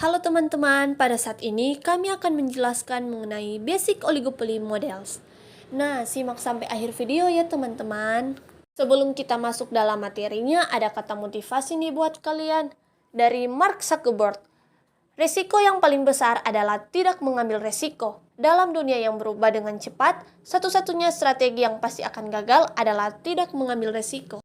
Halo teman-teman, pada saat ini kami akan menjelaskan mengenai basic oligopoly models. Nah, simak sampai akhir video ya teman-teman. Sebelum kita masuk dalam materinya, ada kata motivasi nih buat kalian. Dari Mark Zuckerberg, resiko yang paling besar adalah tidak mengambil resiko. Dalam dunia yang berubah dengan cepat, satu-satunya strategi yang pasti akan gagal adalah tidak mengambil resiko.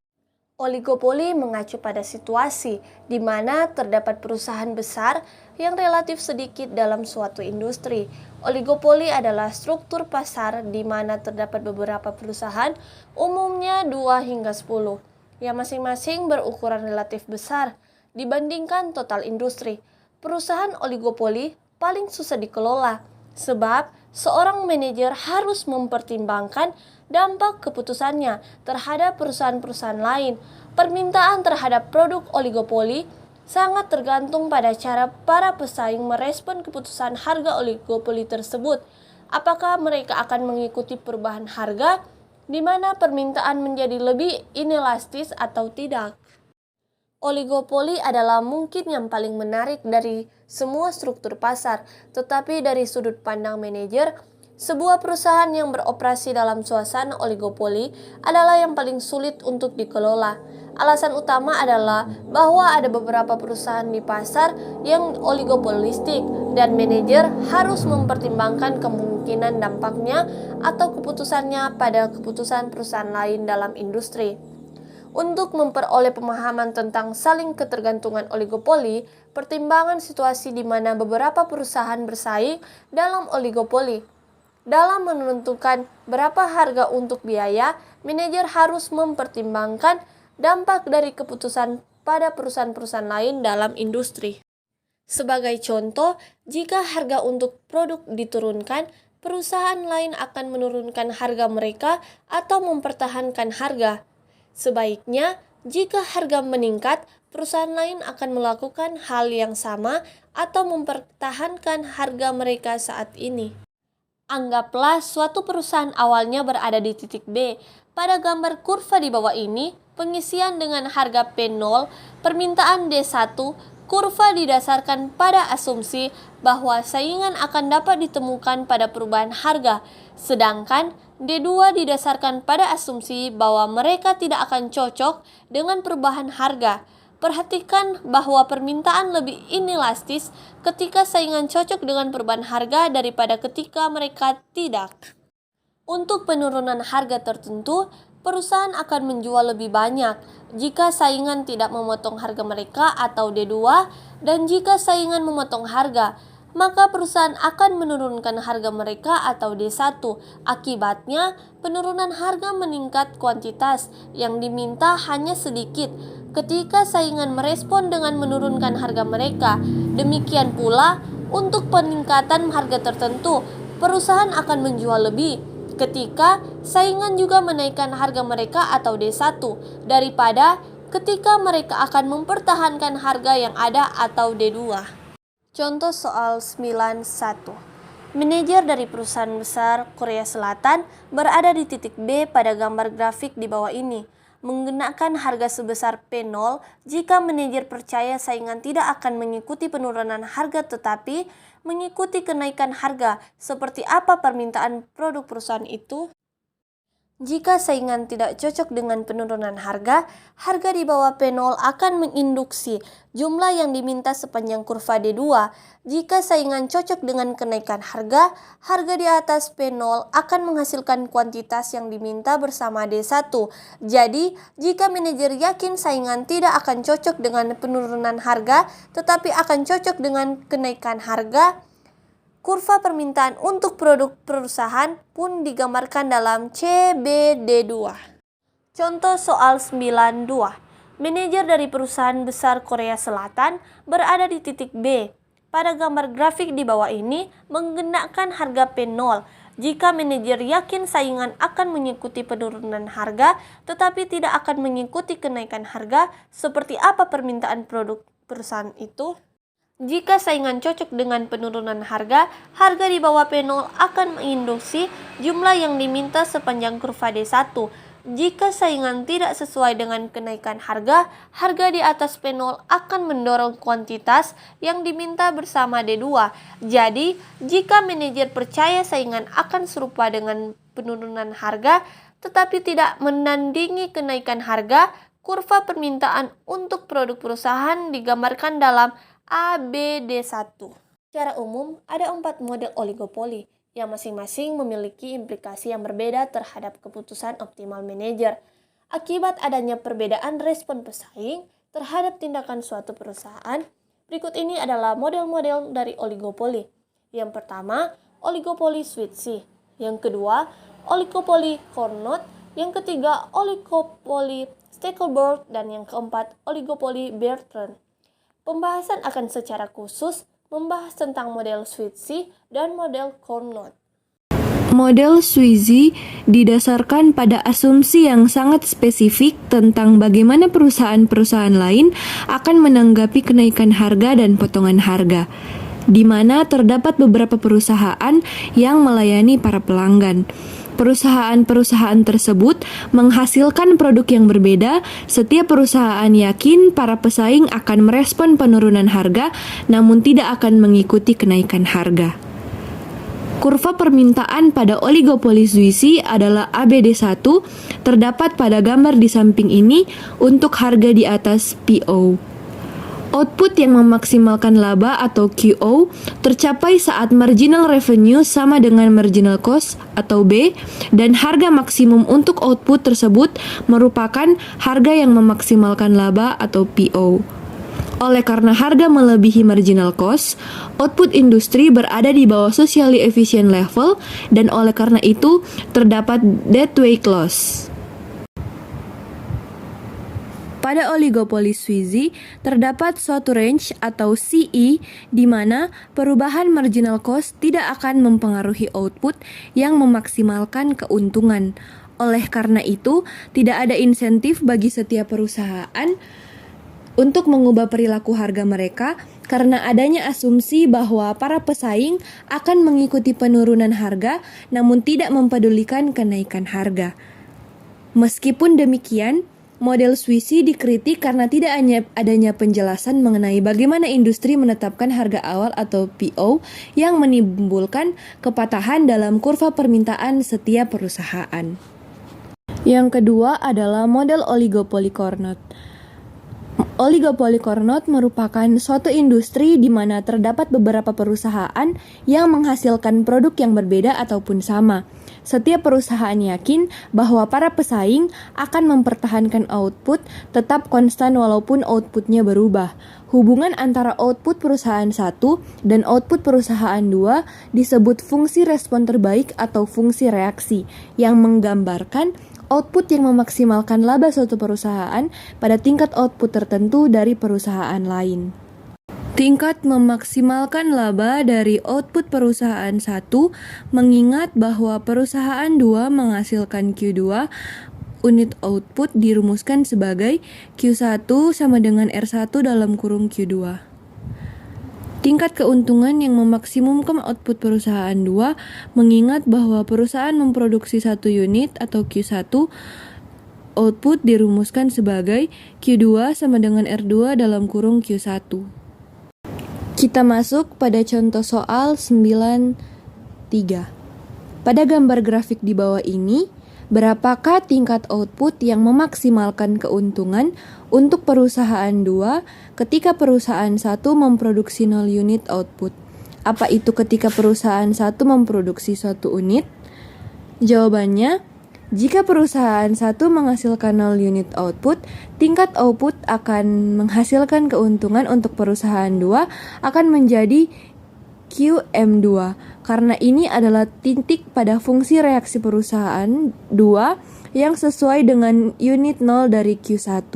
Oligopoli mengacu pada situasi di mana terdapat perusahaan besar yang relatif sedikit dalam suatu industri. Oligopoli adalah struktur pasar di mana terdapat beberapa perusahaan, umumnya 2 hingga 10, yang masing-masing berukuran relatif besar dibandingkan total industri. Perusahaan oligopoli paling susah dikelola, sebab seorang manajer harus mempertimbangkan dampak keputusannya terhadap perusahaan-perusahaan lain. Permintaan terhadap produk oligopoli sangat tergantung pada cara para pesaing merespon keputusan harga oligopoli tersebut. Apakah mereka akan mengikuti perubahan harga, di mana permintaan menjadi lebih inelastis atau tidak? Oligopoli adalah mungkin yang paling menarik dari semua struktur pasar, tetapi dari sudut pandang manajer, sebuah perusahaan yang beroperasi dalam suasana oligopoli adalah yang paling sulit untuk dikelola. Alasan utama adalah bahwa ada beberapa perusahaan di pasar yang oligopolistik dan manajer harus mempertimbangkan kemungkinan dampaknya atau keputusannya pada keputusan perusahaan lain dalam industri. Untuk memperoleh pemahaman tentang saling ketergantungan oligopoli, pertimbangan situasi di mana beberapa perusahaan bersaing dalam oligopoli. Dalam menentukan berapa harga untuk biaya, manajer harus mempertimbangkan dampak dari keputusan pada perusahaan-perusahaan lain dalam industri. Sebagai contoh, jika harga untuk produk diturunkan, perusahaan lain akan menurunkan harga mereka atau mempertahankan harga. Sebaiknya, jika harga meningkat, perusahaan lain akan melakukan hal yang sama atau mempertahankan harga mereka saat ini. Anggaplah suatu perusahaan awalnya berada di titik B. Pada gambar kurva di bawah ini, pengisian dengan harga P0, permintaan D1, kurva didasarkan pada asumsi bahwa saingan akan dapat ditemukan pada perubahan harga, sedangkan D2 didasarkan pada asumsi bahwa mereka tidak akan cocok dengan perubahan harga. Perhatikan bahwa permintaan lebih inelastis ketika saingan cocok dengan perubahan harga daripada ketika mereka tidak. Untuk penurunan harga tertentu, perusahaan akan menjual lebih banyak jika saingan tidak memotong harga mereka atau D2, dan jika saingan memotong harga, maka perusahaan akan menurunkan harga mereka atau D1. Akibatnya, penurunan harga meningkat kuantitas yang diminta hanya sedikit ketika saingan merespon dengan menurunkan harga mereka. Demikian pula, untuk peningkatan harga tertentu, perusahaan akan menjual lebih ketika saingan juga menaikkan harga mereka atau D1 daripada ketika mereka akan mempertahankan harga yang ada atau D2. Contoh soal 91. Manajer dari perusahaan besar Korea Selatan berada di titik B pada gambar grafik di bawah ini. Menggunakan harga sebesar P0 jika manajer percaya saingan tidak akan mengikuti penurunan harga tetapi mengikuti kenaikan harga. Seperti apa permintaan produk perusahaan itu? Jika saingan tidak cocok dengan penurunan harga, harga di bawah P0 akan menginduksi jumlah yang diminta sepanjang kurva D2. Jika saingan cocok dengan kenaikan harga, harga di atas P0 akan menghasilkan kuantitas yang diminta bersama D1. Jadi, jika manajer yakin saingan tidak akan cocok dengan penurunan harga, tetapi akan cocok dengan kenaikan harga, kurva permintaan untuk produk perusahaan pun digambarkan dalam CBD2. Contoh soal 92. Manajer dari perusahaan besar Korea Selatan berada di titik B. Pada gambar grafik di bawah ini menggunakan harga P0. Jika manajer yakin saingan akan mengikuti penurunan harga tetapi tidak akan mengikuti kenaikan harga, seperti apa permintaan produk perusahaan itu? Jika saingan cocok dengan penurunan harga, harga di bawah P0 akan menginduksi jumlah yang diminta sepanjang kurva D1. Jika saingan tidak sesuai dengan kenaikan harga, harga di atas P0 akan mendorong kuantitas yang diminta bersama D2. Jadi, jika manajer percaya saingan akan serupa dengan penurunan harga, tetapi tidak menandingi kenaikan harga, kurva permintaan untuk produk perusahaan digambarkan dalam ABD1. Secara umum, ada 4 model oligopoli yang masing-masing memiliki implikasi yang berbeda terhadap keputusan optimal manajer. Akibat adanya perbedaan respon pesaing terhadap tindakan suatu perusahaan, berikut ini adalah model-model dari oligopoli. Yang pertama, oligopoli switchy. Yang kedua, oligopoli Carnot. Yang ketiga, oligopoli Stackelberg. Dan yang keempat, oligopoli Bertrand. Pembahasan akan secara khusus membahas tentang model switchy dan model Carnot. Model switchy didasarkan pada asumsi yang sangat spesifik tentang bagaimana perusahaan-perusahaan lain akan menanggapi kenaikan harga dan potongan harga, di mana terdapat beberapa perusahaan yang melayani para pelanggan. Perusahaan-perusahaan tersebut menghasilkan produk yang berbeda. Setiap perusahaan yakin para pesaing akan merespon penurunan harga, namun tidak akan mengikuti kenaikan harga. Kurva permintaan pada oligopoli switchy adalah ABD1, terdapat pada gambar di samping ini untuk harga di atas PO. Output yang memaksimalkan laba atau QO tercapai saat marginal revenue sama dengan marginal cost atau B, dan harga maksimum untuk output tersebut merupakan harga yang memaksimalkan laba atau PO. Oleh karena harga melebihi marginal cost, output industri berada di bawah socially efficient level, dan oleh karena itu terdapat deadweight loss. Pada oligopoli switchy, terdapat suatu range atau CE di mana perubahan marginal cost tidak akan mempengaruhi output yang memaksimalkan keuntungan. Oleh karena itu, tidak ada insentif bagi setiap perusahaan untuk mengubah perilaku harga mereka karena adanya asumsi bahwa para pesaing akan mengikuti penurunan harga namun tidak mempedulikan kenaikan harga. Meskipun demikian, model switchy dikritik karena tidak adanya penjelasan mengenai bagaimana industri menetapkan harga awal atau PO yang menimbulkan kepatahan dalam kurva permintaan setiap perusahaan. Yang kedua adalah model oligopoli Carnot. Oligopoli Carnot merupakan suatu industri di mana terdapat beberapa perusahaan yang menghasilkan produk yang berbeda ataupun sama. Setiap perusahaan yakin bahwa para pesaing akan mempertahankan output tetap konstan walaupun outputnya berubah. Hubungan antara output perusahaan 1 dan output perusahaan 2 disebut fungsi respon terbaik atau fungsi reaksi, yang menggambarkan output yang memaksimalkan laba suatu perusahaan pada tingkat output tertentu dari perusahaan lain. Tingkat memaksimalkan laba dari output perusahaan 1 mengingat bahwa perusahaan 2 menghasilkan Q2, unit output dirumuskan sebagai Q1 sama dengan R1 dalam kurung Q2. Tingkat keuntungan yang memaksimumkan output perusahaan 2 mengingat bahwa perusahaan memproduksi 1 unit atau Q1, output dirumuskan sebagai Q2 sama dengan R2 dalam kurung Q1. Kita masuk pada contoh soal 9.3. Pada gambar grafik di bawah ini, berapakah tingkat output yang memaksimalkan keuntungan untuk perusahaan 2 ketika perusahaan 1 memproduksi 0 unit output? Apa itu ketika perusahaan 1 memproduksi 1 unit? Jawabannya, jika perusahaan 1 menghasilkan 0 unit output, tingkat output akan menghasilkan keuntungan untuk perusahaan 2 akan menjadi QM2, karena ini adalah titik pada fungsi reaksi perusahaan 2 yang sesuai dengan unit 0 dari Q1.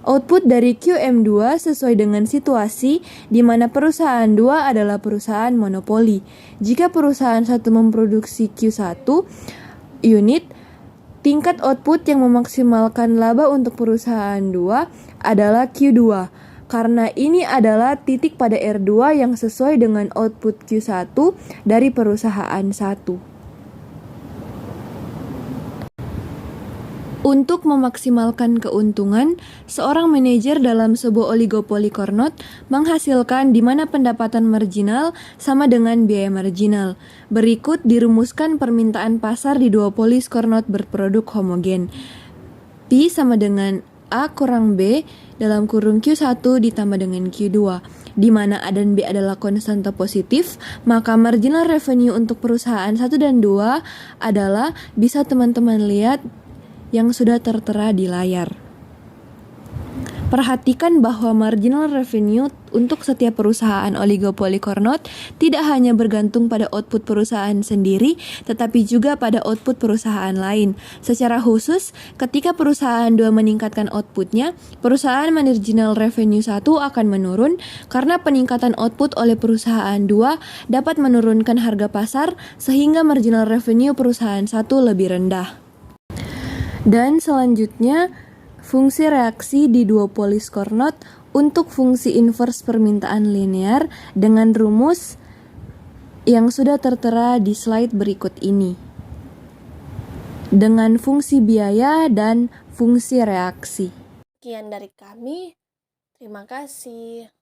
Output dari QM2 sesuai dengan situasi di mana perusahaan 2 adalah perusahaan monopoli. Jika perusahaan 1 memproduksi Q1 unit, tingkat output yang memaksimalkan laba untuk perusahaan 2 adalah Q2, karena ini adalah titik pada R2 yang sesuai dengan output Q1 dari perusahaan 1. Untuk memaksimalkan keuntungan, seorang manajer dalam sebuah oligopoli Carnot menghasilkan di mana pendapatan marginal sama dengan biaya marginal. Berikut dirumuskan permintaan pasar di duopoly Carnot berproduk homogen. P sama dengan A kurang B dalam kurung Q1 ditambah dengan Q2, di mana A dan B adalah konstanta positif, maka marginal revenue untuk perusahaan 1 dan 2 adalah, bisa teman-teman lihat yang sudah tertera di layar. Perhatikan bahwa marginal revenue untuk setiap perusahaan oligopoli Carnot tidak hanya bergantung pada output perusahaan sendiri, tetapi juga pada output perusahaan lain. Secara khusus, ketika perusahaan 2 meningkatkan outputnya, perusahaan marginal revenue 1 akan menurun karena peningkatan output oleh perusahaan 2 dapat menurunkan harga pasar sehingga marginal revenue perusahaan 1 lebih rendah. Dan selanjutnya, fungsi reaksi di duopoly Carnot untuk fungsi inverse permintaan linear dengan rumus yang sudah tertera di slide berikut ini. Dengan fungsi biaya dan fungsi reaksi. Sekian dari kami. Terima kasih.